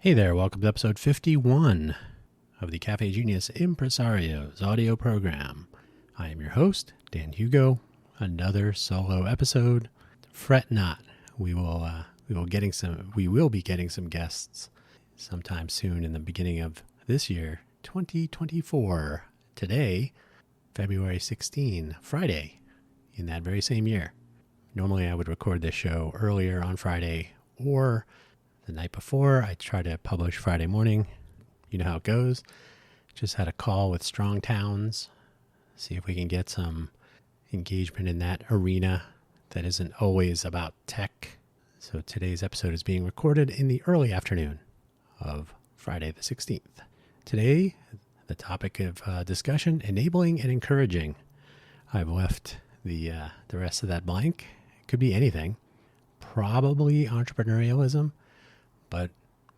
Hey there, welcome to episode 51 of the Cafe Genius Impresarios audio program. I am your host, Dan Hugo. Another solo episode. Fret not, we will be getting some guests sometime soon in the beginning of this year, 2024. Today, February 16, Friday, in that very same year. Normally I would record this show earlier on Friday or the night before. I try to publish Friday morning. You know how it goes. Just had a call with Strong Towns. See if we can get some engagement in that arena that isn't always about tech. So today's episode is being recorded in the early afternoon of Friday the 16th. Today, the topic of discussion, enabling and encouraging. I've left the rest of that blank. It could be anything. Probably entrepreneurialism. But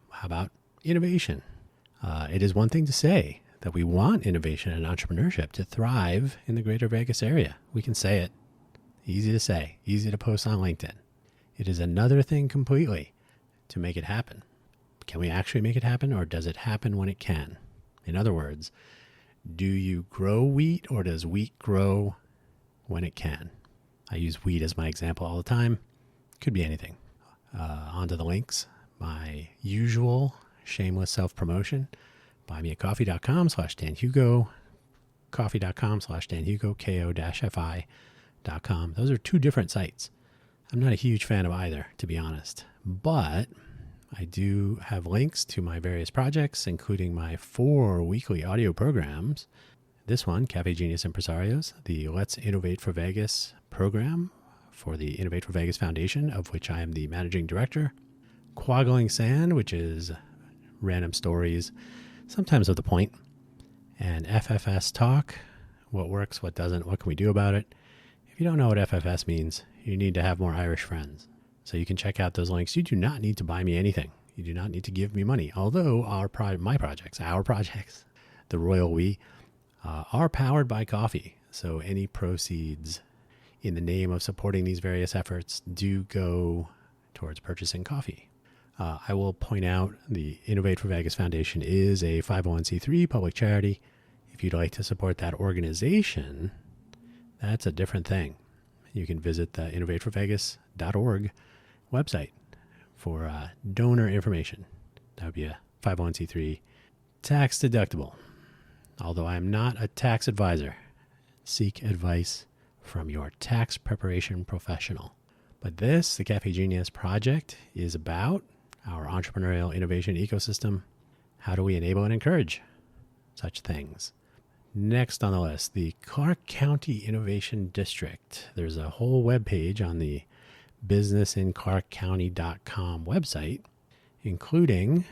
how about innovation? It is one thing to say that we want innovation and entrepreneurship to thrive in the greater Vegas area. We can say it. Easy to say, easy to post on LinkedIn. It is another thing completely to make it happen. Can we actually make it happen, or does it happen when it can? In other words, do you grow wheat, or does wheat grow when it can? I use wheat as my example all the time. Could be anything. Onto the links. My usual shameless self-promotion, buymeacoffee.com/DanHugo, coffee.com/DanHugo, ko-fi.com. Those are two different sites. I'm not a huge fan of either, to be honest, but I do have links to my various projects, including my 4 weekly audio programs. This one, Cafe Genius Impresarios, the Let's Innovate for Vegas program for the Innovate for Vegas Foundation, of which I am the managing director. Quaggling Sand, which is random stories, sometimes of the point, and FFS Talk, what works, what doesn't, what can we do about it. If you don't know what FFS means, you need to have more Irish friends. So you can check out those links. You do not need to buy me anything. You do not need to give me money. Although our projects, the Royal We, are powered by coffee. So any proceeds in the name of supporting these various efforts do go towards purchasing coffee. I will point out the Innovate for Vegas Foundation is a 501c3 public charity. If you'd like to support that organization, that's a different thing. You can visit the innovateforvegas.org website for donor information. That would be a 501c3 tax deductible. Although I am not a tax advisor, seek advice from your tax preparation professional. But this, the Cafe Genius project, is about our entrepreneurial innovation ecosystem. How do we enable and encourage such things? Next on the list, the Clark County Innovation District. There's a whole webpage on the businessinclarkcounty.com website, including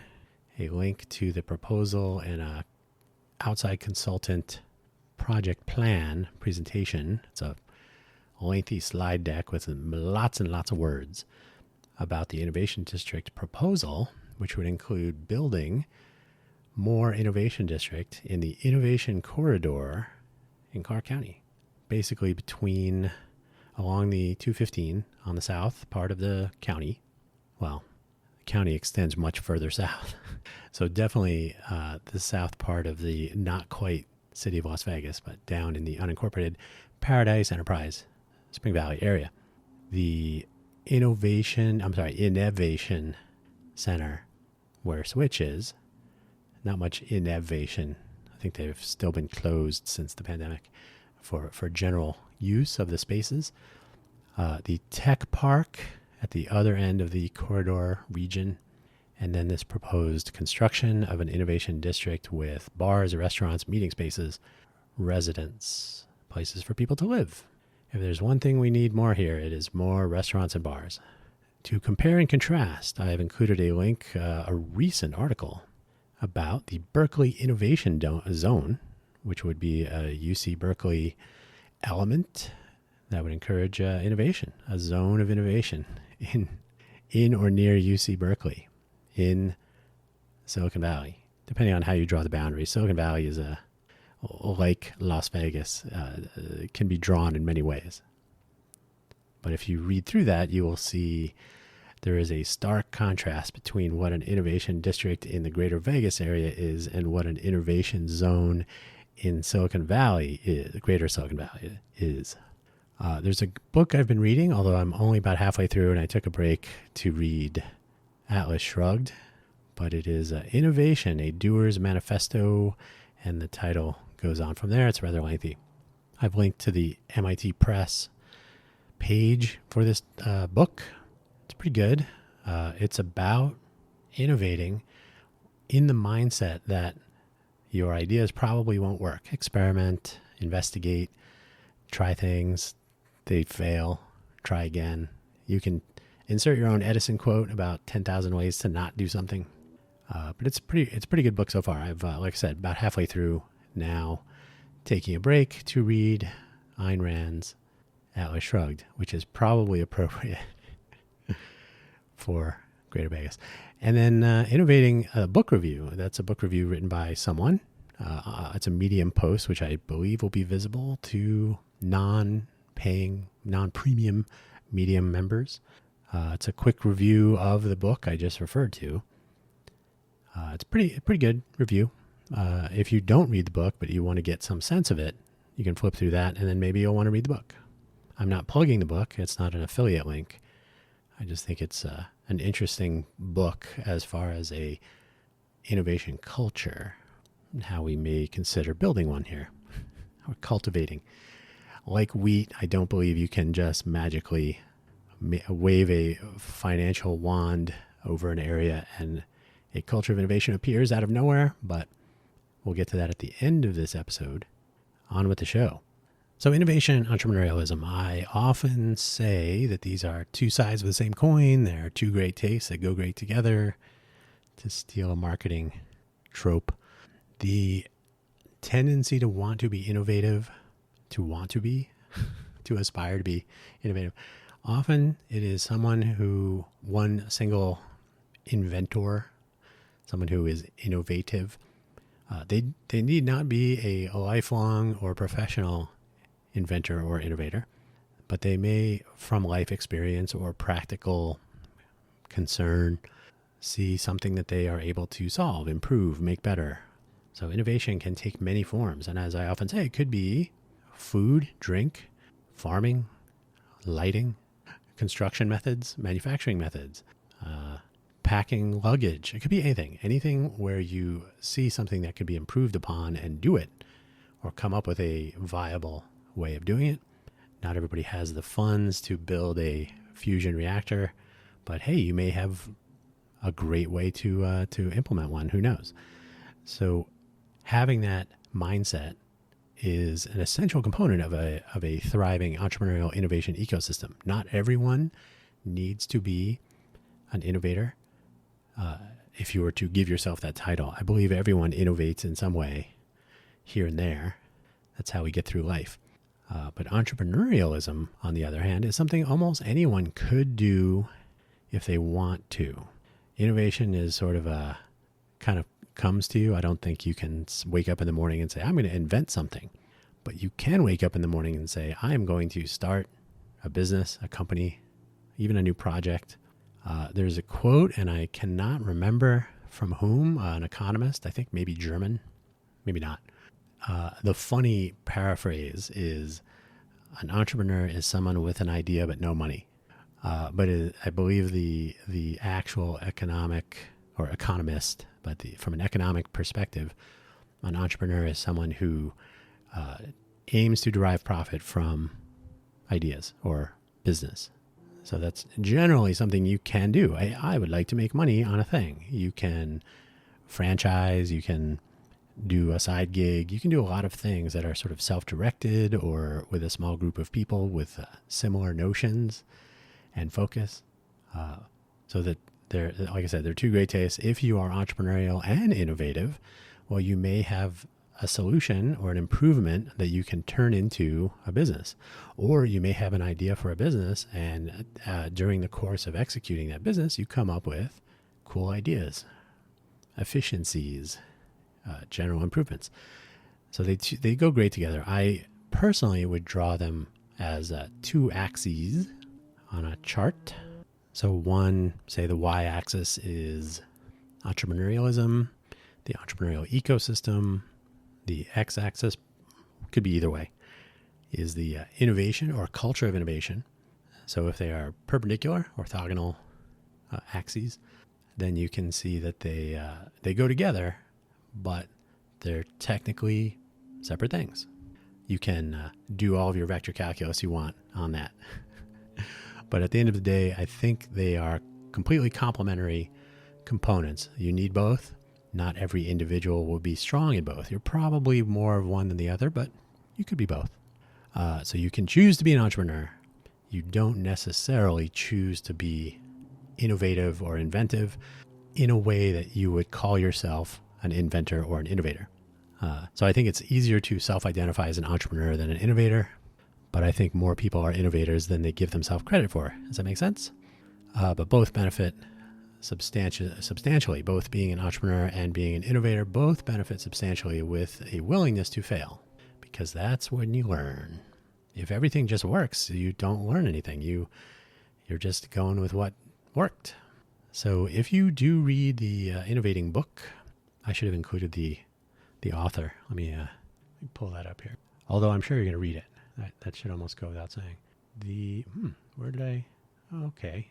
a link to the proposal and a outside consultant project plan presentation. It's a lengthy slide deck with lots and lots of words about the Innovation District proposal, which would include building more Innovation District in the Innovation Corridor in Clark County, basically along the 215 on the south part of the county. Well, the county extends much further south. So definitely the south part of the not quite city of Las Vegas, but down in the unincorporated Paradise, Enterprise, Spring Valley area. The Innovation Center, where Switch is, not much innovation. I think they've still been closed since the pandemic for general use of the spaces. The Tech Park at the other end of the corridor region, and then this proposed construction of an innovation district with bars, restaurants, meeting spaces, residents, places for people to live. If there's one thing we need more here, it is more restaurants and bars. To compare and contrast, I have included a link, a recent article about the Berkeley Innovation Zone, which would be a UC Berkeley element that would encourage innovation, a zone of innovation in or near UC Berkeley in Silicon Valley, depending on how you draw the boundaries. Silicon Valley is like Las Vegas, can be drawn in many ways. But if you read through that, you will see there is a stark contrast between what an innovation district in the greater Vegas area is and what an innovation zone in Silicon Valley is, greater Silicon Valley is. There's a book I've been reading, although I'm only about halfway through and I took a break to read Atlas Shrugged, but it is Innovation, a Doer's Manifesto, and the title goes on from there. It's rather lengthy. I've linked to the MIT Press page for this book. It's pretty good. It's about innovating in the mindset that your ideas probably won't work. Experiment, investigate, try things. They fail, try again. You can insert your own Edison quote about 10,000 ways to not do something. But it's a pretty good book so far. I've, like I said, about halfway through now, taking a break to read Ayn Rand's Atlas Shrugged, which is probably appropriate for Greater Vegas. And then innovating a book review. That's a book review written by someone. It's a Medium post, which I believe will be visible to non-paying, non-premium Medium members. It's a quick review of the book I just referred to. It's a pretty good review. If you don't read the book, but you want to get some sense of it, you can flip through that, and then maybe you'll want to read the book. I'm not plugging the book. It's not an affiliate link. I just think it's an interesting book as far as a innovation culture and how we may consider building one here or cultivating. Like wheat, I don't believe you can just magically wave a financial wand over an area and a culture of innovation appears out of nowhere, but we'll get to that at the end of this episode. On with the show. So innovation and entrepreneurialism, I often say that these are two sides of the same coin. They're two great tastes that go great together, to steal a marketing trope. The tendency to want to be innovative, to aspire to be innovative. Often it is someone who, one single inventor, someone who is innovative. They need not be a lifelong or professional inventor or innovator, but they may, from life experience or practical concern, see something that they are able to solve, improve, make better. So innovation can take many forms. And as I often say, it could be food, drink, farming, lighting, construction methods, manufacturing methods, packing luggage. It could be anything where you see something that could be improved upon and do it, or come up with a viable way of doing it. Not everybody has the funds to build a fusion reactor, but hey, you may have a great way to implement one. Who knows? So having that mindset is an essential component of a thriving entrepreneurial innovation ecosystem. Not everyone needs to be an innovator. If you were to give yourself that title, I believe everyone innovates in some way here and there. That's how we get through life. But entrepreneurialism, on the other hand, is something almost anyone could do if they want to. Innovation is sort of a kind of comes to you. I don't think you can wake up in the morning and say, I'm going to invent something. But you can wake up in the morning and say, I am going to start a business, a company, even a new project. There's a quote, and I cannot remember from whom, an economist, I think maybe German, maybe not. The funny paraphrase is, an entrepreneur is someone with an idea but no money. But I believe the actual economic or economist, but from an economic perspective, an entrepreneur is someone who aims to derive profit from ideas or business. So that's generally something you can do. I would like to make money on a thing. You can franchise, you can do a side gig. You can do a lot of things that are sort of self-directed or with a small group of people with similar notions and focus. So that they're, like I said, they're two great tastes. If you are entrepreneurial and innovative, well, you may have a solution or an improvement that you can turn into a business. Or you may have an idea for a business, and during the course of executing that business, you come up with cool ideas, efficiencies, general improvements. So they go great together. I personally would draw them as two axes on a chart. So one, say the y-axis is entrepreneurialism, the entrepreneurial ecosystem. The x-axis could be either way, is the innovation or culture of innovation. So if they are perpendicular, orthogonal axes, then you can see that they go together, but they're technically separate things. You can do all of your vector calculus you want on that. But at the end of the day, I think they are completely complementary components. You need both. Not every individual will be strong in both. You're probably more of one than the other, but you could be both. So you can choose to be an entrepreneur. You don't necessarily choose to be innovative or inventive in a way that you would call yourself an inventor or an innovator. So I think it's easier to self-identify as an entrepreneur than an innovator, but I think more people are innovators than they give themselves credit for. Does that make sense? But both benefit substantially. Both being an entrepreneur and being an innovator both benefit substantially with a willingness to fail, because that's when you learn. If everything just works, you don't learn anything. You're just going with what worked. So if you do read the innovating book, I should have included the author. Let me pull that up here. Although I'm sure you're going to read it. That should almost go without saying. Where did I? Okay.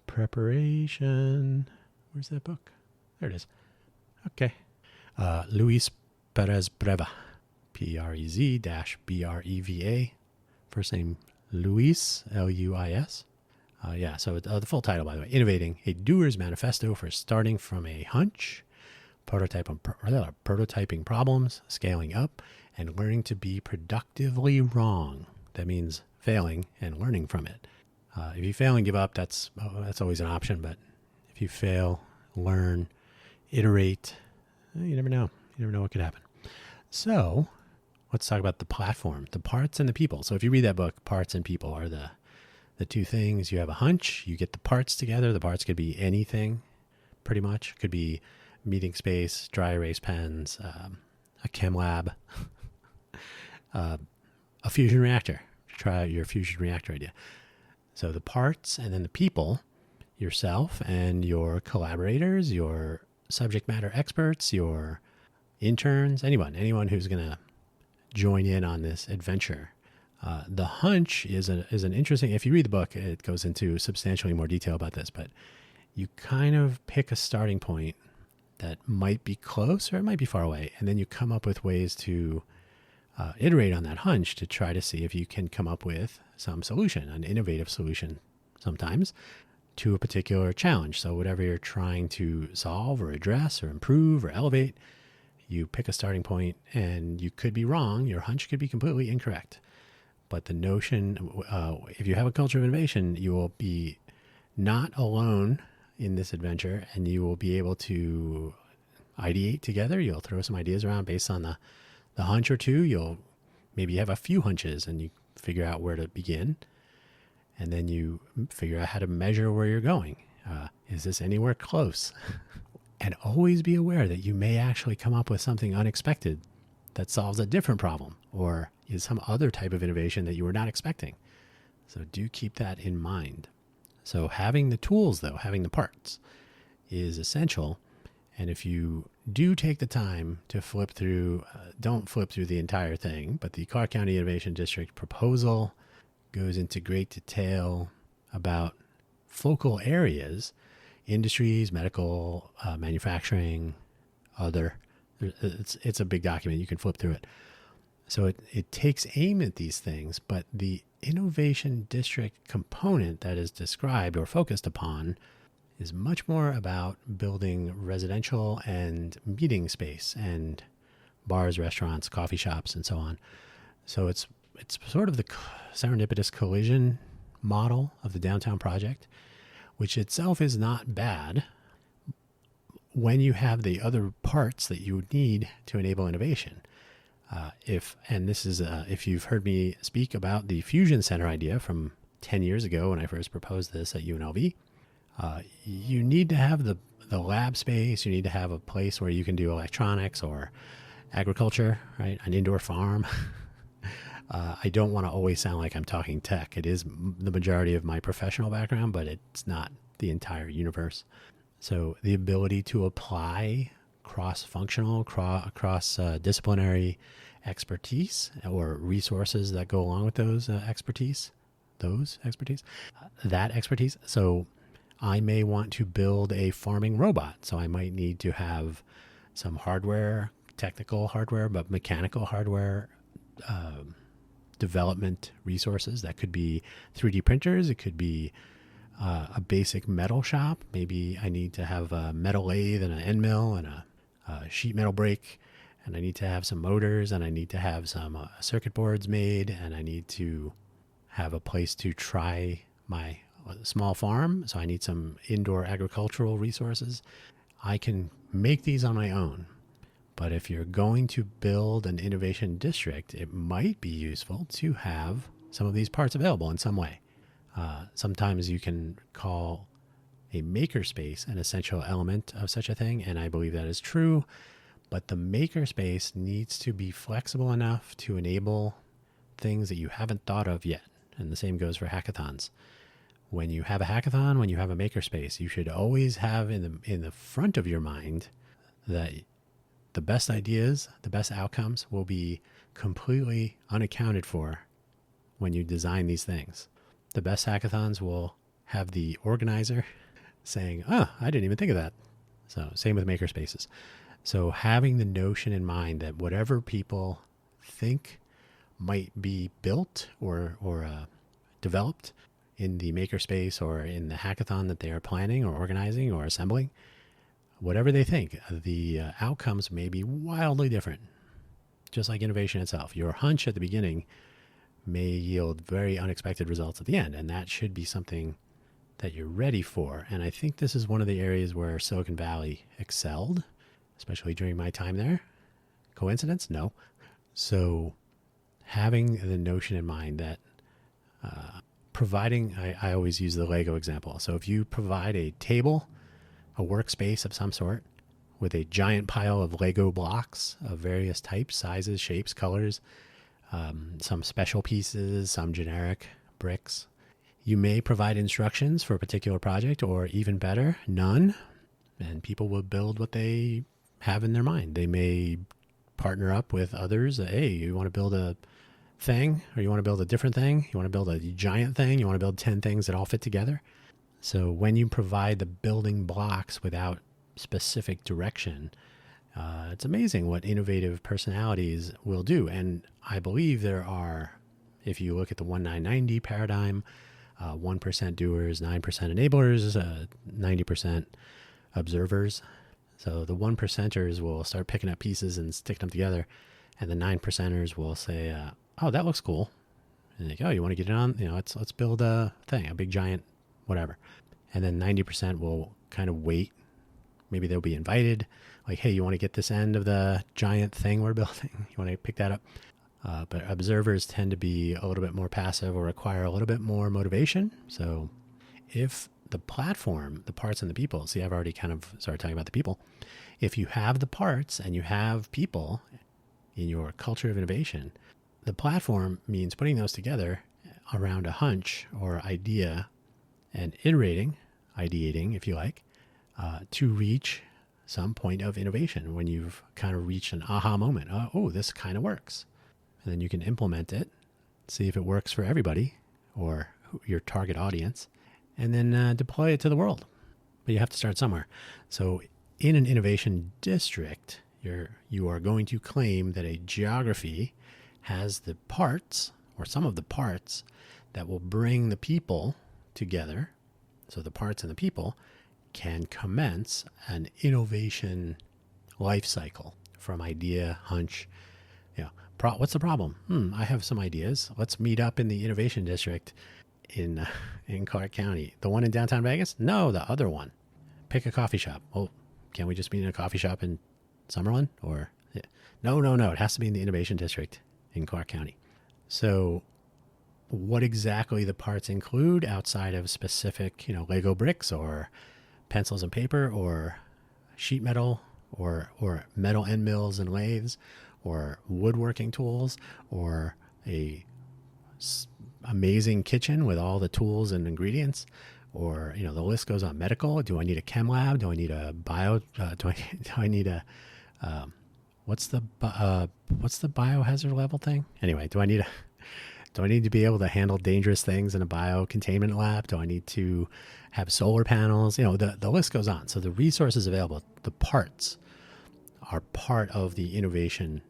Preparation. Where's that book? There it is. Okay. Luis Perez Breva. Prez-Breva. First name Luis, Luis. So the full title, by the way, Innovating, a Doer's Manifesto for Starting from a Hunch, Prototyping Problems, Scaling Up, and Learning to be Productively Wrong. That means failing and learning from it. If you fail and give up, that's always an option. But if you fail, learn, iterate, you never know. You never know what could happen. So let's talk about the platform, the parts and the people. So if you read that book, parts and people are the two things. You have a hunch, you get the parts together. The parts could be anything, pretty much. It could be meeting space, dry erase pens, a chem lab, a fusion reactor. Try out your fusion reactor idea. So the parts and then the people, yourself and your collaborators, your subject matter experts, your interns, anyone who's going to join in on this adventure. The hunch is an interesting, if you read the book, it goes into substantially more detail about this, but you kind of pick a starting point that might be close or it might be far away. And then you come up with ways to iterate on that hunch to try to see if you can come up with some solution, an innovative solution sometimes to a particular challenge. So whatever you're trying to solve or address or improve or elevate, you pick a starting point and you could be wrong. Your hunch could be completely incorrect. But the notion, if you have a culture of innovation, you will be not alone in this adventure and you will be able to ideate together. You'll throw some ideas around based on the hunch or two. You'll maybe have a few hunches and you figure out where to begin. And then you figure out how to measure where you're going. Is this anywhere close? And always be aware that you may actually come up with something unexpected that solves a different problem or is some other type of innovation that you were not expecting. So do keep that in mind. So having the tools, though, having the parts is essential. And if you do take the time to flip through, don't flip through the entire thing, but the Clark County Innovation District proposal goes into great detail about focal areas, industries, medical, manufacturing, other. It's a big document. You can flip through it. So it takes aim at these things, but the innovation district component that is described or focused upon is much more about building residential and meeting space and bars, restaurants, coffee shops, and so on. So it's sort of the serendipitous collision model of the downtown project, which itself is not bad when you have the other parts that you would need to enable innovation. If you've heard me speak about the Fusion Center idea from 10 years ago when I first proposed this at UNLV, you need to have the lab space. You need to have a place where you can do electronics or agriculture, right? An indoor farm. I don't want to always sound like I'm talking tech. It is the majority of my professional background, but it's not the entire universe. So the ability to apply cross-functional, cross-disciplinary expertise or resources that go along with that expertise. So I may want to build a farming robot. So I might need to have some hardware, technical hardware, but mechanical hardware development resources. That could be 3D printers. It could be a basic metal shop. Maybe I need to have a metal lathe and an end mill and a sheet metal brake, and I need to have some motors, and I need to have some circuit boards made, and I need to have a place to try my small farm. So I need some indoor agricultural resources. I can make these on my own. But if you're going to build an innovation district, it might be useful to have some of these parts available in some way. Sometimes you can call a makerspace an essential element of such a thing, and I believe that is true. But the makerspace needs to be flexible enough to enable things that you haven't thought of yet. And the same goes for hackathons. When you have a hackathon, when you have a makerspace, you should always have in the front of your mind that the best ideas, the best outcomes will be completely unaccounted for when you design these things. The best hackathons will have the organizer saying, I didn't even think of that. So same with makerspaces. So having the notion in mind that whatever people think might be built or developed in the makerspace or in the hackathon that they are planning or organizing or assembling, whatever they think, the outcomes may be wildly different. Just like innovation itself. Your hunch at the beginning may yield very unexpected results at the end, and that should be something that you're ready for. And I think this is one of the areas where Silicon Valley excelled, especially during my time there. Coincidence? No. So having the notion in mind that providing, I always use the Lego example. So if you provide a table, a workspace of some sort with a giant pile of Lego blocks of various types, sizes, shapes, colors, some special pieces, some generic bricks, you may provide instructions for a particular project, or even better, none, and people will build what they have in their mind. They may partner up with others. Hey, you want to build a thing, or you want to build a different thing? You want to build a giant thing? You want to build 10 things that all fit together? So when you provide the building blocks without specific direction, it's amazing what innovative personalities will do. And I believe there are, if you look at the 1-9-90 paradigm, 1% doers, 9% enablers, 90% observers. So the 1%ers will start picking up pieces and sticking them together, and the 9%ers will say, "Oh, that looks cool," and they go, "Oh, you want to get it on? Let's build a thing, a big giant, whatever." And then 90% will kind of wait. Maybe they'll be invited, like, "Hey, you want to get this end of the giant thing we're building? You want to pick that up?" But observers tend to be a little bit more passive or require a little bit more motivation. So if the platform, the parts and the people, see, I've already kind of started talking about the people. If you have the parts and you have people in your culture of innovation, the platform means putting those together around a hunch or idea and ideating, if you like, to reach some point of innovation when you've kind of reached an aha moment. Oh, this kind of works. And then you can implement it, see if it works for everybody or your target audience, and then deploy it to the world. But you have to start somewhere. So in an innovation district, you are going to claim that a geography has the parts, or some of the parts, that will bring the people together. So the parts and the people can commence an innovation life cycle from idea, hunch. What's the problem? I have some ideas. Let's meet up in the innovation district in Clark County. The one in downtown Vegas? No, the other one. Pick a coffee shop. Oh, can't we just meet in a coffee shop in Summerlin? Or no. It has to be in the innovation district in Clark County. So what exactly the parts include outside of specific, Lego bricks or pencils and paper or sheet metal or metal end mills and lathes or woodworking tools or a amazing kitchen with all the tools and ingredients, or, the list goes on. Medical. Do I need a chem lab? Do I need a bio? Do I need a, what's the biohazard level thing? Anyway, do I need to be able to handle dangerous things in a biocontainment lab? Do I need to have solar panels? The list goes on. So the resources available, the parts, are part of the innovation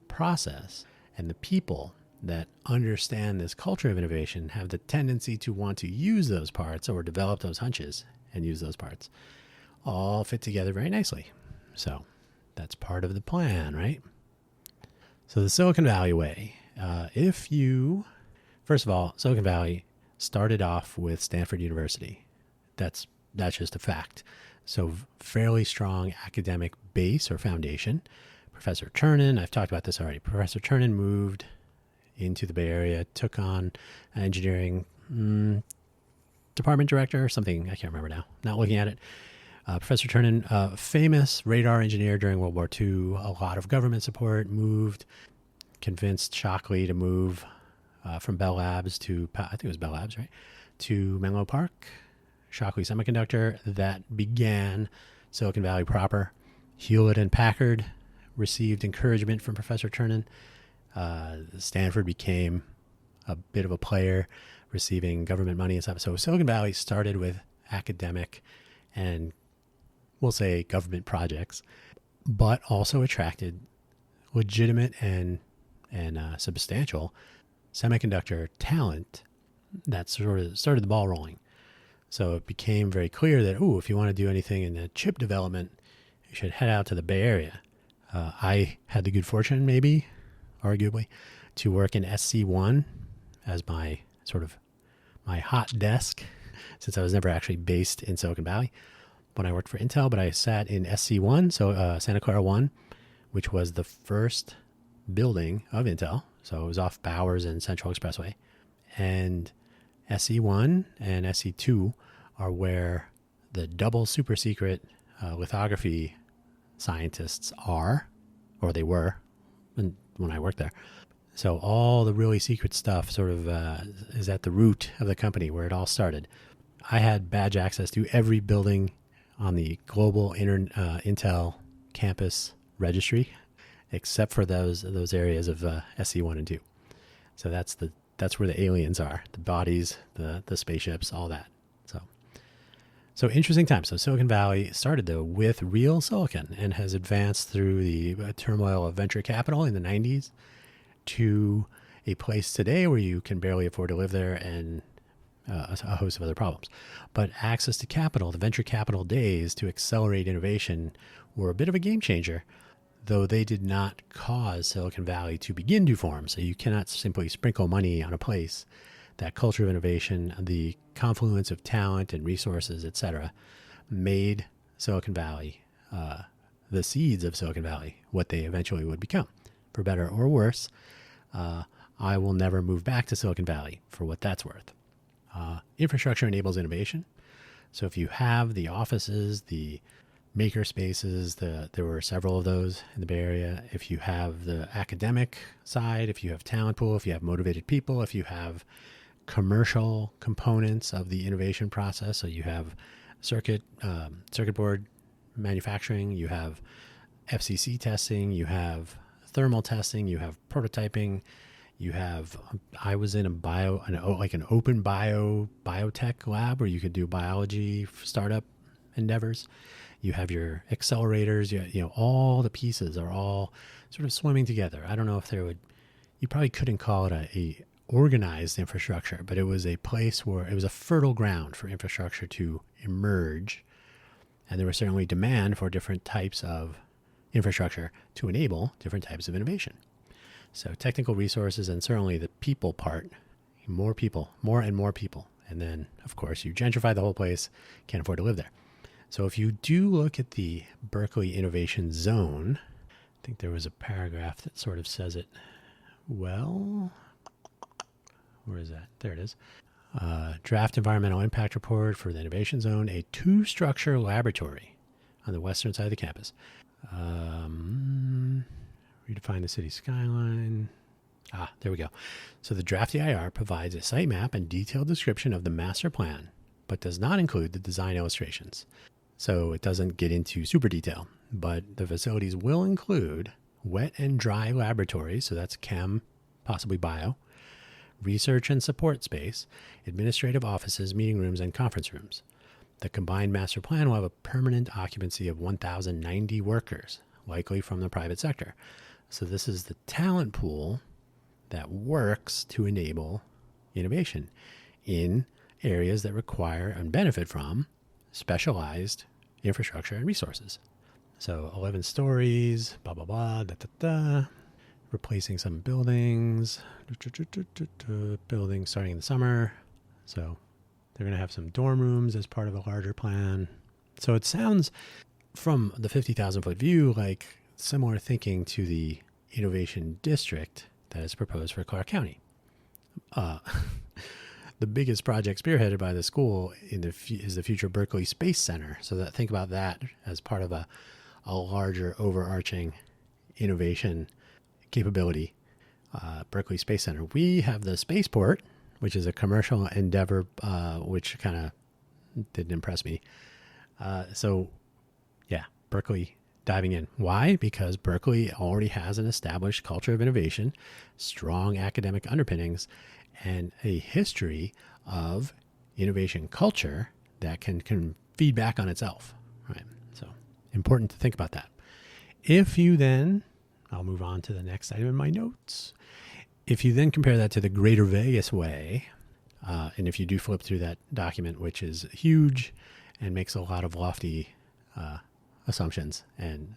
process. And the people that understand this culture of innovation have the tendency to want to use those parts or develop those hunches and use those parts, all fit together very nicely. So that's part of the plan, right? So the Silicon Valley way, first of all, Silicon Valley started off with Stanford University. That's just a fact. So fairly strong academic base or foundation. Professor Ternan, I've talked about this already. Professor Ternan moved into the Bay Area, took on an engineering department director or something. I can't remember now. Not looking at it. Professor Ternan, famous radar engineer during World War II, a lot of government support, convinced Shockley to move from Bell Labs to, I think it was Bell Labs, right? To Menlo Park, Shockley Semiconductor. That began Silicon Valley proper. Hewlett and Packard received encouragement from Professor Ternan. Stanford became a bit of a player, receiving government money and stuff. So Silicon Valley started with academic and we'll say government projects, but also attracted legitimate and substantial semiconductor talent that sort of started the ball rolling. So it became very clear that, if you want to do anything in the chip development, you should head out to the Bay Area. I had the good fortune, maybe, arguably, to work in SC1 as my hot desk, since I was never actually based in Silicon Valley when I worked for Intel, but I sat in SC1, so Santa Clara 1, which was the first building of Intel. So it was off Bowers and Central Expressway. And SC1 and SC2 are where the double super secret lithography scientists are, or they were when I worked there. So all the really secret stuff sort of is at the root of the company where it all started. I had badge access to every building on the global Intel campus registry, except for those areas of SC1 and 2. So that's where the aliens are, the bodies, the spaceships, all that. So interesting time. So Silicon Valley started, though, with real silicon and has advanced through the turmoil of venture capital in the 90s to a place today where you can barely afford to live there and a host of other problems. But access to capital, the venture capital days to accelerate innovation were a bit of a game changer, though they did not cause Silicon Valley to begin to form. So you cannot simply sprinkle money on a place. That culture of innovation, the confluence of talent and resources, etc., made Silicon Valley, the seeds of Silicon Valley, what they eventually would become. For better or worse, I will never move back to Silicon Valley for what that's worth. Infrastructure enables innovation. So if you have the offices, the maker spaces, there were several of those in the Bay Area. If you have the academic side, if you have talent pool, if you have motivated people, if you have commercial components of the innovation process, so you have circuit board manufacturing, you have FCC testing, you have thermal testing, you have prototyping, you have, I was in an open biotech lab where you could do biology startup endeavors. You have your accelerators, all the pieces are all sort of swimming together. I don't know if you probably couldn't call it a organized infrastructure, but it was a place where it was a fertile ground for infrastructure to emerge. And there was certainly demand for different types of infrastructure to enable different types of innovation. So technical resources and certainly the people part, more and more people. And then, of course, you gentrify the whole place, can't afford to live there. So if you do look at the Berkeley Innovation Zone, I think there was a paragraph that sort of says it well. Where is that? There it is. Draft Environmental Impact Report for the Innovation Zone, a two-structure laboratory on the western side of the campus. Redefine the city skyline. There we go. So the draft EIR provides a site map and detailed description of the master plan but does not include the design illustrations. So it doesn't get into super detail, but the facilities will include wet and dry laboratories, so that's chem, possibly bio, research and support space, administrative offices, meeting rooms, and conference rooms. The combined master plan will have a permanent occupancy of 1,090 workers, likely from the private sector. So this is the talent pool that works to enable innovation in areas that require and benefit from specialized infrastructure and resources. So 11 stories, blah, blah, blah, da, da, da. Replacing some buildings, buildings starting in the summer. So they're going to have some dorm rooms as part of a larger plan. So it sounds from the 50,000 foot view like similar thinking to the innovation district that is proposed for Clark County. The biggest project spearheaded by the school is the future Berkeley Space Center. So think about that as part of a larger overarching innovation capability, Berkeley Space Center. We have the spaceport, which is a commercial endeavor, which kind of didn't impress me. So yeah, Berkeley diving in. Why? Because Berkeley already has an established culture of innovation, strong academic underpinnings, and a history of innovation culture that can feed back on itself. Right. So important to think about that. If you then, I'll move on to the next item in my notes. If you then compare that to the Greater Vegas way, and if you do flip through that document, which is huge and makes a lot of lofty assumptions and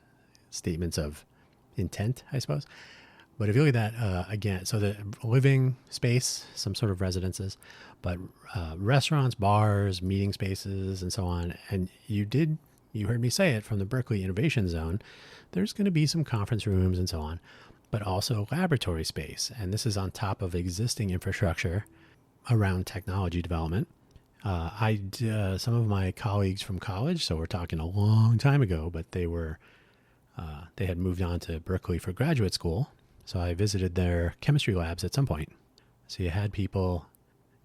statements of intent, I suppose. But if you look at that again, so the living space, some sort of residences, but restaurants, bars, meeting spaces, and so on. And you heard me say it from the Berkeley Innovation Zone, there's going to be some conference rooms and so on, but also laboratory space. And this is on top of existing infrastructure around technology development. Some of my colleagues from college, so we're talking a long time ago, but they had moved on to Berkeley for graduate school. So I visited their chemistry labs at some point. So you had people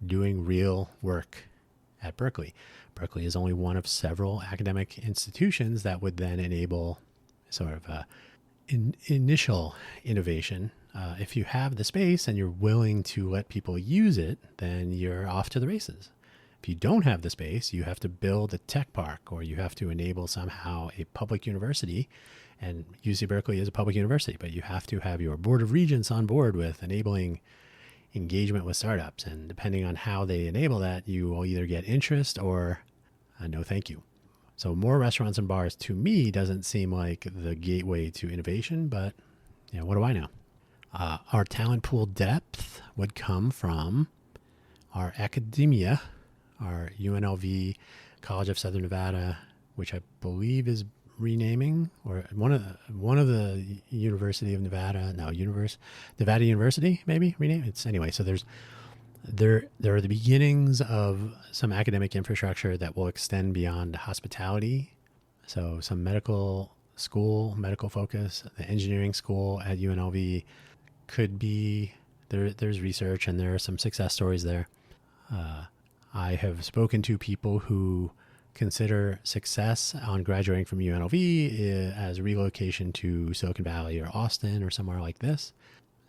doing real work at Berkeley. Berkeley is only one of several academic institutions that would then enable sort of initial innovation. If you have the space and you're willing to let people use it, then you're off to the races. If you don't have the space, you have to build a tech park, or you have to enable somehow a public university. And UC Berkeley is a public university, but you have to have your board of regents on board with enabling engagement with startups. And depending on how they enable that, you will either get interest or no thank you. So more restaurants and bars to me doesn't seem like the gateway to innovation, but what do I know? Our talent pool depth would come from our academia, our UNLV, College of Southern Nevada, which I believe is renaming, or one of the University of Nevada, Nevada University, maybe rename. It's anyway. So there are the beginnings of some academic infrastructure that will extend beyond hospitality. So some medical focus, the engineering school at UNLV could be there. There's research and there are some success stories there. I have spoken to people who consider success on graduating from UNLV as relocation to Silicon Valley or Austin or somewhere like this.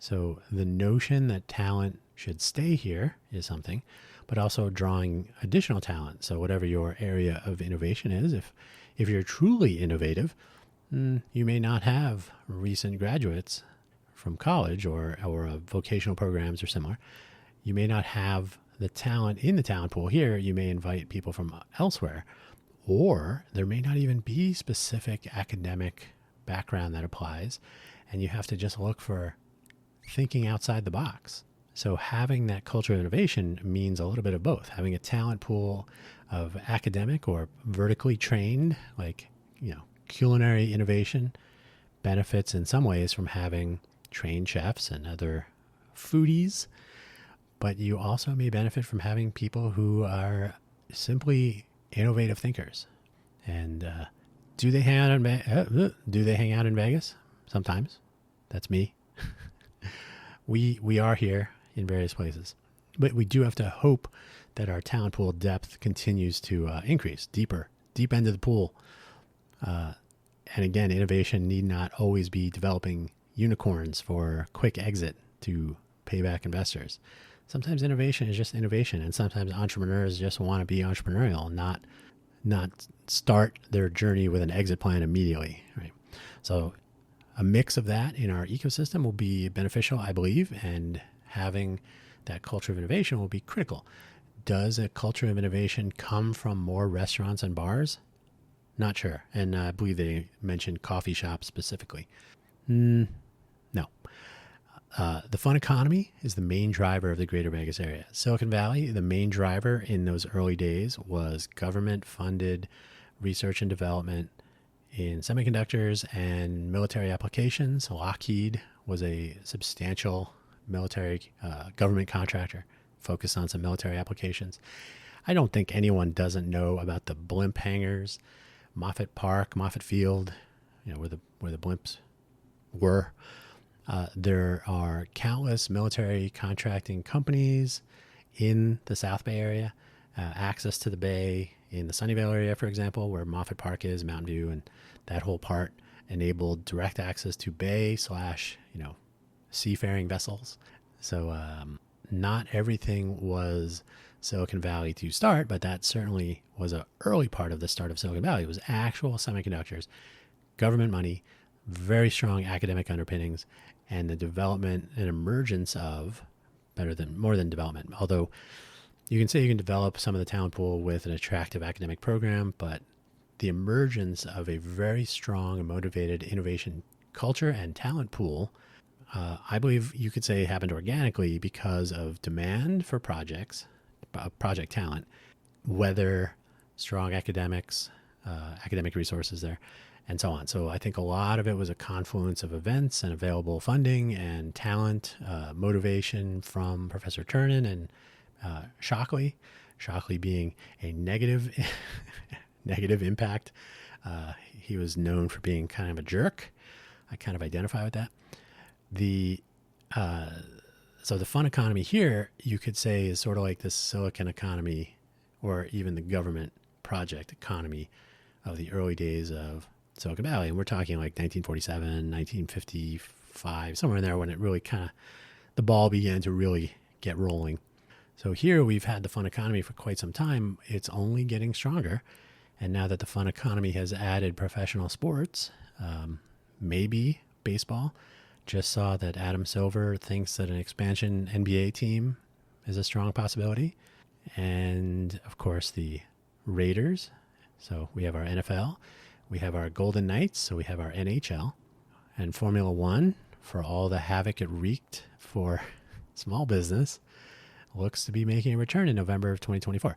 So the notion that talent should stay here is something, but also drawing additional talent. So whatever your area of innovation is, if you're truly innovative, you may not have recent graduates from college or vocational programs or similar. You may not have the talent in the talent pool here. You may invite people from elsewhere, or there may not even be specific academic background that applies, and you have to just look for thinking outside the box. So having that culture of innovation means a little bit of both. Having a talent pool of academic or vertically trained, like, culinary innovation benefits in some ways from having trained chefs and other foodies, but you also may benefit from having people who are simply innovative thinkers. And do they hang out in Vegas? Sometimes. That's me. We are here in various places, but we do have to hope that our talent pool depth continues to increase deep end of the pool. And again, innovation need not always be developing unicorns for quick exit to pay back investors. Sometimes innovation is just innovation, and sometimes entrepreneurs just want to be entrepreneurial, not start their journey with an exit plan immediately. Right. So a mix of that in our ecosystem will be beneficial, I believe, and having that culture of innovation will be critical. Does a culture of innovation come from more restaurants and bars? Not sure. And I believe they mentioned coffee shops specifically. No. The fun economy is the main driver of the greater Vegas area. Silicon Valley, the main driver in those early days was government-funded research and development in semiconductors and military applications. Lockheed was a substantial military government contractor focused on some military applications. I don't think anyone doesn't know about the blimp hangars, Moffett Park, Moffett Field, where the blimps were. There are countless military contracting companies in the South Bay area, access to the bay in the Sunnyvale area, for example, where Moffett Park is, Mountain View, and that whole part enabled direct access to bay / seafaring vessels. So not everything was Silicon Valley to start, but that certainly was an early part of the start of Silicon Valley. It was actual semiconductors, government money, very strong academic underpinnings, and the development and emergence of more than development. Although you can say you can develop some of the talent pool with an attractive academic program, but the emergence of a very strong and motivated innovation culture and talent pool, I believe you could say happened organically because of demand for project talent, whether strong academics, academic resources there, and so on. So I think a lot of it was a confluence of events and available funding and talent, motivation from Professor Turner and Shockley. Shockley being a negative impact. He was known for being kind of a jerk. I kind of identify with that. So the fun economy here, you could say, is sort of like the silicon economy, or even the government project economy of the early days of Silicon Valley. And we're talking like 1947, 1955, somewhere in there, when it really the ball began to really get rolling. So here we've had the fun economy for quite some time. It's only getting stronger. And now that the fun economy has added professional sports, maybe baseball. Just saw that Adam Silver thinks that an expansion NBA team is a strong possibility. And of course, the Raiders. So we have our NFL, we have our Golden Knights, so we have our NHL, and Formula One, for all the havoc it wreaked for small business, looks to be making a return in November of 2024.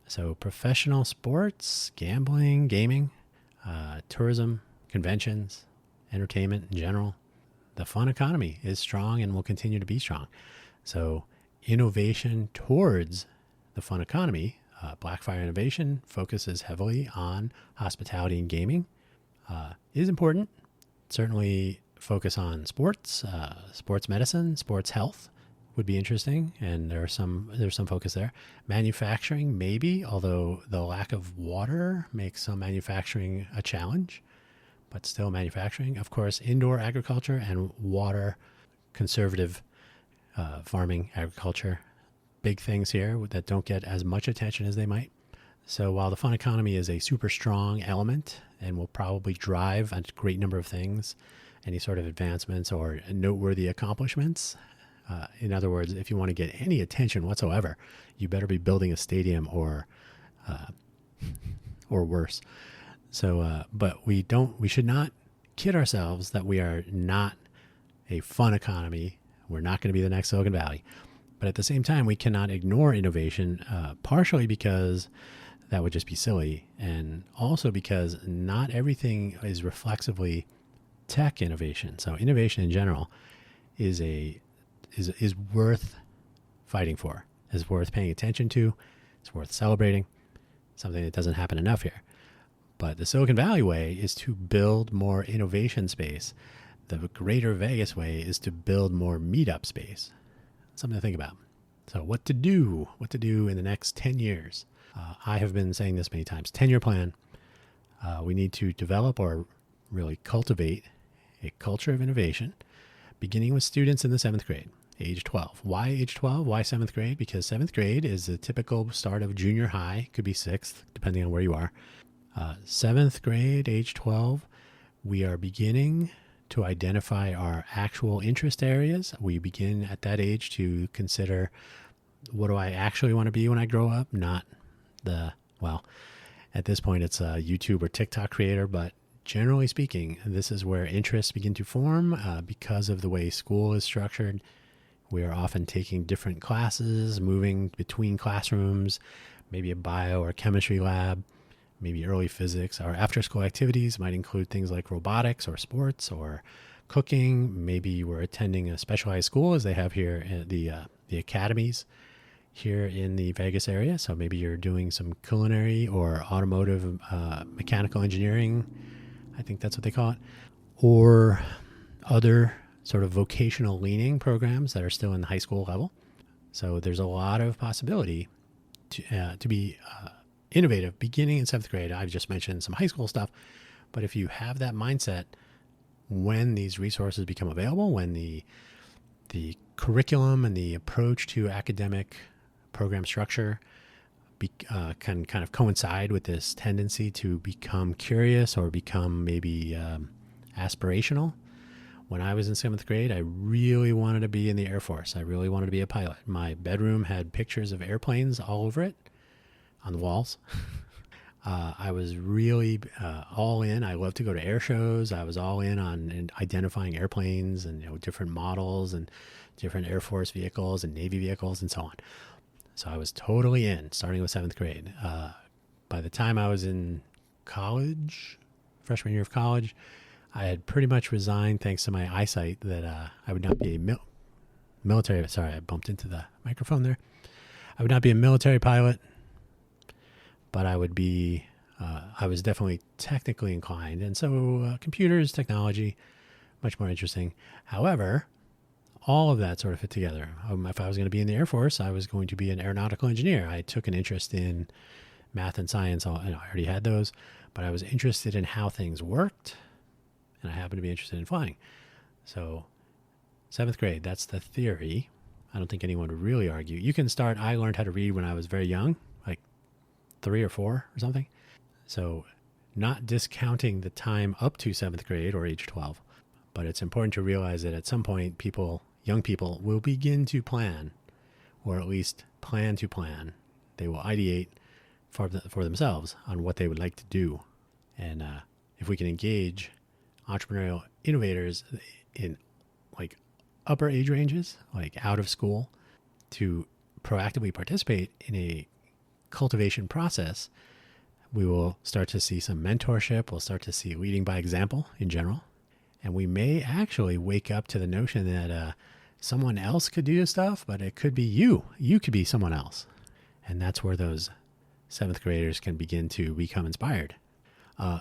So professional sports, gambling, gaming, tourism, conventions, entertainment in general. The fun economy is strong and will continue to be strong. So innovation towards the fun economy, Blackfire Innovation focuses heavily on hospitality and gaming, is important. Certainly focus on sports, sports medicine, sports health would be interesting, and there's some focus there. Manufacturing, maybe, although the lack of water makes some manufacturing a challenge, but still manufacturing. Of course, indoor agriculture and water conservative farming agriculture, big things here that don't get as much attention as they might. So while the fun economy is a super strong element and will probably drive a great number of things, any sort of advancements or noteworthy accomplishments, in other words, if you want to get any attention whatsoever, you better be building a stadium or worse. So, but we should not kid ourselves that we are not a fun economy. We're not going to be the next Silicon Valley. But at the same time, we cannot ignore innovation, partially because that would just be silly, and also because not everything is reflexively tech innovation. So innovation in general is worth fighting for, is worth paying attention to, it's worth celebrating, something that doesn't happen enough here. But the Silicon Valley way is to build more innovation space. The greater Vegas way is to build more meetup space. Something to think about. So what to do in the next 10 years. I have been saying this many times, 10-year plan. We need to develop or really cultivate a culture of innovation, beginning with students in the 7th grade, age 12. Why age 12? Why 7th grade? Because 7th grade is the typical start of junior high, could be 6th, depending on where you are. 7th grade, age 12, we are beginning to identify our actual interest areas. We begin at that age to consider, what do I actually want to be when I grow up? Not at this point it's a YouTube or TikTok creator, but generally speaking, this is where interests begin to form because of the way school is structured. We are often taking different classes, moving between classrooms, maybe a bio or chemistry lab, maybe early physics. Our after-school activities might include things like robotics or sports or cooking. Maybe we're attending a specialized school, as they have here at the academies here in the Vegas area. So maybe you're doing some culinary or automotive mechanical engineering. I think that's what they call it. Or other sort of vocational leaning programs that are still in the high school level. So there's a lot of possibility to be innovative beginning in 7th grade. I've just mentioned some high school stuff, but if you have that mindset, when these resources become available, when the curriculum and the approach to academic program structure can kind of coincide with this tendency to become curious or become maybe aspirational. When I was in 7th grade, I really wanted to be in the Air Force. I really wanted to be a pilot. My bedroom had pictures of airplanes all over it on the walls. I was really all in. I loved to go to air shows. I was all in on identifying airplanes and different models and different Air Force vehicles and Navy vehicles and so on. So I was totally in, starting with 7th grade. By the time I was in college, freshman year of college, I had pretty much resigned, thanks to my eyesight, that I would not be a military. Sorry, I bumped into the microphone there. I would not be a military pilot, but I would be. I was definitely technically inclined, and so computers, technology, much more interesting. However, all of that sort of fit together. If I was going to be in the Air Force, I was going to be an aeronautical engineer. I took an interest in math and science. I already had those, but I was interested in how things worked, and I happened to be interested in flying. So 7th grade, that's the theory. I don't think anyone would really argue. You can start, I learned how to read when I was very young, like 3 or 4 or something. So not discounting the time up to 7th grade or age 12, but it's important to realize that at some point young people will begin to plan, or at least plan to plan. They will ideate for themselves on what they would like to do. And if we can engage entrepreneurial innovators in like upper age ranges, like out of school, to proactively participate in a cultivation process, we will start to see some mentorship. We'll start to see leading by example in general. And we may actually wake up to the notion that someone else could do this stuff, but it could be you. You could be someone else. And that's where those 7th graders can begin to become inspired.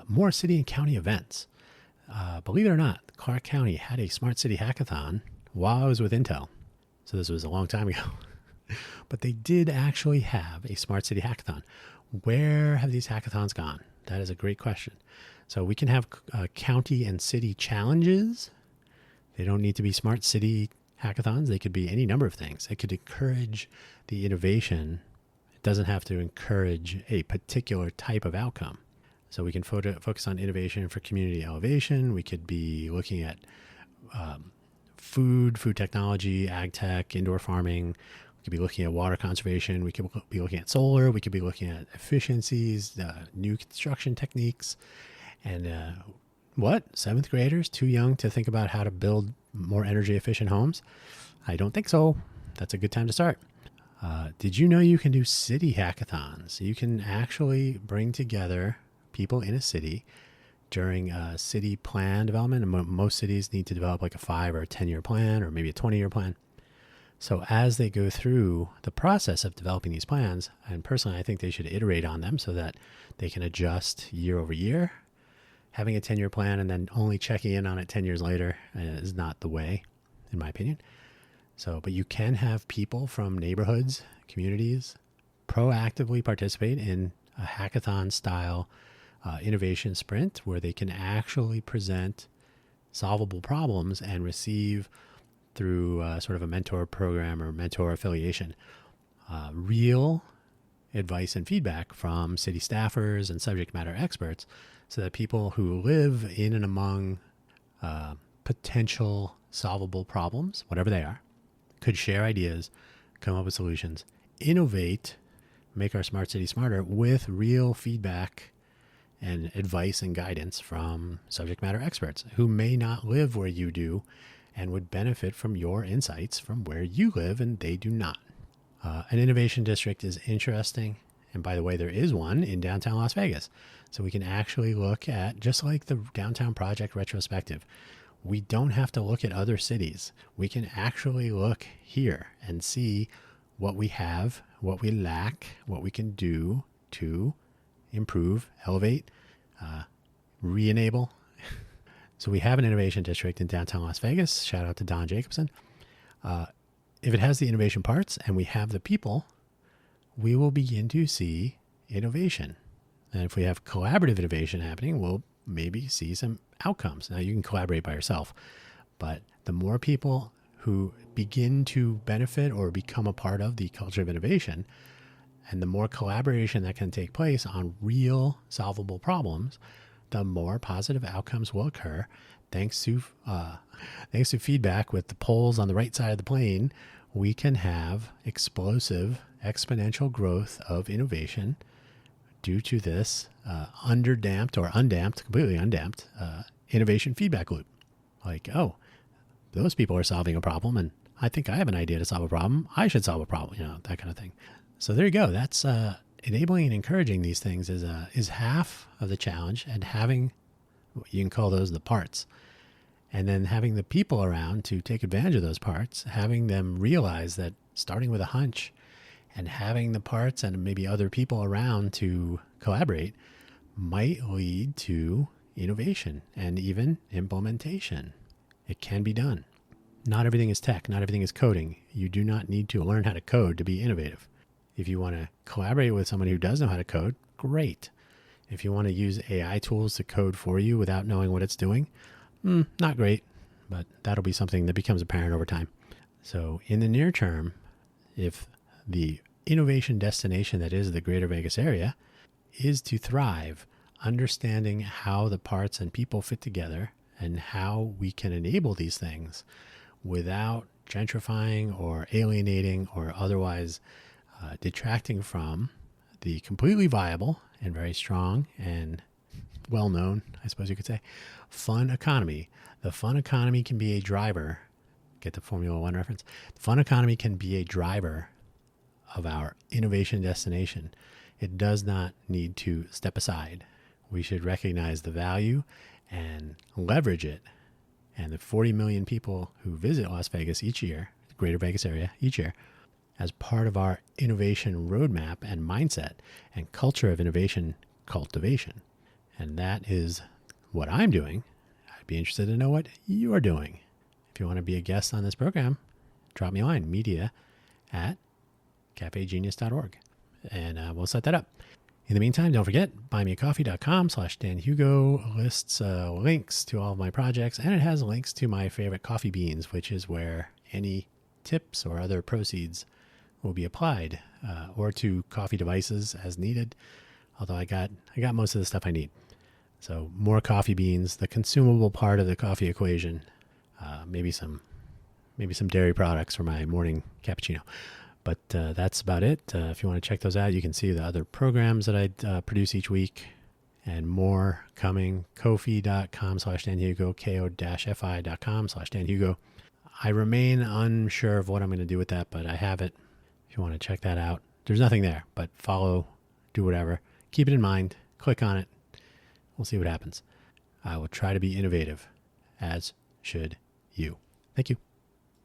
More city and county events. Believe it or not, Clark County had a smart city hackathon while I was with Intel. So this was a long time ago. But they did actually have a smart city hackathon. Where have these hackathons gone? That is a great question. So we can have county and city challenges. They don't need to be smart city hackathons. They could be any number of things. It could encourage the innovation. It doesn't have to encourage a particular type of outcome. So we can focus on innovation for community elevation. We could be looking at food technology, ag tech, indoor farming. We could be looking at water conservation. We could be looking at solar. We could be looking at efficiencies, new construction techniques. And 7th graders, too young to think about how to build more energy efficient homes? I don't think so. That's a good time to start. Did you know you can do city hackathons? You can actually bring together people in a city during city plan development. And most cities need to develop like a 5 or a 10-year plan, or maybe a 20-year plan. So as they go through the process of developing these plans, and personally, I think they should iterate on them so that they can adjust year over year. Having a 10-year plan and then only checking in on it 10 years later is not the way, in my opinion. So, but you can have people from neighborhoods, communities, proactively participate in a hackathon style innovation sprint where they can actually present solvable problems and receive through sort of a mentor program or mentor affiliation, real advice and feedback from city staffers and subject matter experts so that people who live in and among potential solvable problems, whatever they are, could share ideas, come up with solutions, innovate, make our smart city smarter with real feedback and advice and guidance from subject matter experts who may not live where you do and would benefit from your insights from where you live and they do not. An innovation district is interesting. And by the way, there is one in downtown Las Vegas. So we can actually look at, just like the downtown project retrospective, we don't have to look at other cities. We can actually look here and see what we have, what we lack, what we can do to improve, elevate, re-enable. So we have an innovation district in downtown Las Vegas. Shout out to Don Jacobson. If it has the innovation parts and we have the people, we will begin to see innovation. And if we have collaborative innovation happening, we'll maybe see some outcomes. Now, you can collaborate by yourself, but the more people who begin to benefit or become a part of the culture of innovation, and the more collaboration that can take place on real solvable problems, the more positive outcomes will occur. Thanks to feedback with the poles on the right side of the plane, we can have explosive exponential growth of innovation due to this underdamped or undamped, completely undamped innovation feedback loop. Like, oh, those people are solving a problem and I think I have an idea to solve a problem. I should solve a problem, that kind of thing. So there you go. That's enabling and encouraging these things is half of the challenge, and having, you can call those the parts, and then having the people around to take advantage of those parts, having them realize that starting with a hunch and having the parts and maybe other people around to collaborate might lead to innovation and even implementation. It can be done. Not everything is tech. Not everything is coding. You do not need to learn how to code to be innovative. If you want to collaborate with someone who does know how to code, great. If you want to use AI tools to code for you without knowing what it's doing, not great, but that'll be something that becomes apparent over time. So in the near term, if the innovation destination that is the Greater Vegas area is to thrive, understanding how the parts and people fit together and how we can enable these things without gentrifying or alienating or otherwise detracting from the completely viable and very strong and well-known, I suppose you could say, fun economy. The fun economy can be a driver. Get the Formula One reference. The fun economy can be a driver of our innovation destination. It does not need to step aside. We should recognize the value and leverage it. And the 40 million people who visit Las Vegas each year, the Greater Vegas area each year, as part of our innovation roadmap and mindset and culture of innovation cultivation. And that is what I'm doing. I'd be interested to know what you are doing. If you want to be a guest on this program, drop me a line, media@cafegenius.org, and we'll set that up. In the meantime, don't forget, buymeacoffee.com/DanHugo lists links to all of my projects, and it has links to my favorite coffee beans, which is where any tips or other proceeds will be applied, or to coffee devices as needed. Although I got most of the stuff I need. So more coffee beans, the consumable part of the coffee equation, maybe some dairy products for my morning cappuccino. But that's about it. If you want to check those out, you can see the other programs that I produce each week and more coming. Ko-fi.com/DanHugo, ko-fi.com/DanHugo. I remain unsure of what I'm going to do with that, but I have it. If you want to check that out, there's nothing there, but follow, do whatever. Keep it in mind. Click on it. We'll see what happens. I will try to be innovative, as should you. Thank you.